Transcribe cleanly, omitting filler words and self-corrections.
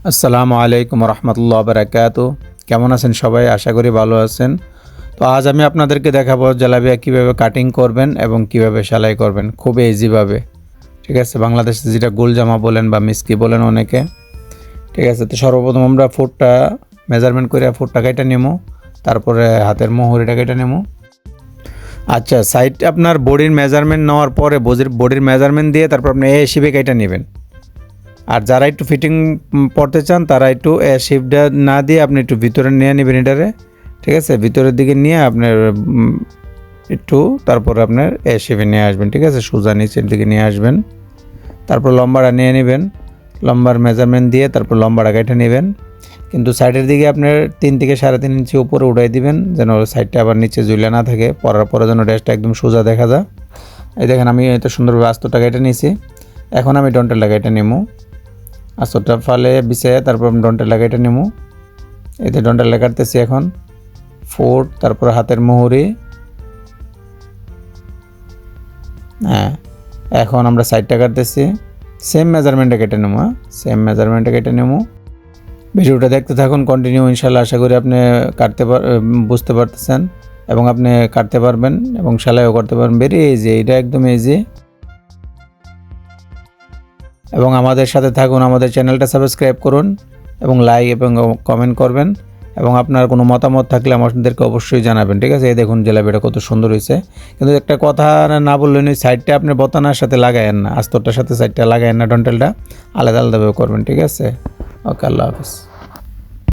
আসসালামু আলাইকুম রহমতুল্লাহ বারাকাতু। কেমন আছেন সবাই? আশা করি ভালো আছেন। তো আজ আমি আপনাদেরকে দেখাবো জালাবিয়া কীভাবে কাটিং করবেন এবং কিভাবে সেলাই করবেন খুব ইজিভাবে। ঠিক আছে, বাংলাদেশে যেটা গোল জামা বলেন বা মিস্কি বলেন অনেকে। ঠিক আছে, তো সর্বপ্রথম আমরা ফুটটা মেজারমেন্ট করে ফুটটা কেটে নেবো, তারপরে হাতের মুহুরিটা কেটে নেবো। আচ্ছা, সাইড আপনার বডির মেজারমেন্ট নেওয়ার পরে বডির মেজারমেন্ট দিয়ে তারপর আপনি এ হিসেবে কেটে নেবেন। আর যারা একটু ফিটিং পড়তে চান তারা একটু শিপটা না দিয়ে আপনি একটু ভিতরে নিয়ে নেবেন এটারে। ঠিক আছে, ভিতরের দিকে নিয়ে আপনার একটু তারপর আপনার শিপে নিয়ে আসবেন। ঠিক আছে, সোজা নিচের দিকে নিয়ে আসবেন, তারপর লম্বাটা নিয়ে নেবেন। লম্বার মেজারমেন্ট দিয়ে তারপর লম্বাটা কেটে নেবেন, কিন্তু সাইডের দিকে আপনার 3 থেকে 3.5 ইঞ্চি উপরে উঠাই দিবেন, যেন সাইডটা আবার নিচে ঝুলে না থাকে। পরার পরে যেন ড্রেসটা একদম সোজা দেখা যায়। এই দেখেন, আমি এত সুন্দরভাবে আস্তরটা কেটে নিয়েছি। এখন আমি ডন্টেলটা কেটে নেবো। আস্তরটা ফালে বিছে তারপর আমি ডন্টেলটা কেটে নেবো। এতে ডন্টেলটা কাটতেছি এখন। ফুট, তারপর হাতের মুহুরি। হ্যাঁ, এখন আমরা সাইডটা কাটতেছি। সেম মেজারমেন্টে কেটে নেবো। সেম মেজারমেন্টে কেটে নেবো। ভিডিওটা দেখতে থাকুন কন্টিনিউ, ইনশাল্লাহ আশা করি আপনি বুঝতে পারতেছেন এবং আপনি কাটতে পারবেন এবং সেলাইও করতে পারবেন। ভেরি ইজি, এটা একদম ইজি। এবং আমাদের সাথে থাকুন, আমাদের চ্যানেলটা সাবস্ক্রাইব করুন এবং লাইক এবং কমেন্ট করবেন, এবং আপনার কোনো মতামত থাকলে আমাদেরকে অবশ্যই জানাবেন। ঠিক আছে, এই দেখুন জালাবিটা কত সুন্দর হয়েছে। কিন্তু একটা কথা না বললেন, ওই সাইডটা আপনি বোতানার সাথে লাগায়েন না, আস্তরটার সাথে সাইডটা লাগায়েন না, ডন্টেলটা আলাদা আলাদাভাবে করবেন। ঠিক আছে, ওকে, আল্লাহ হাফিজ।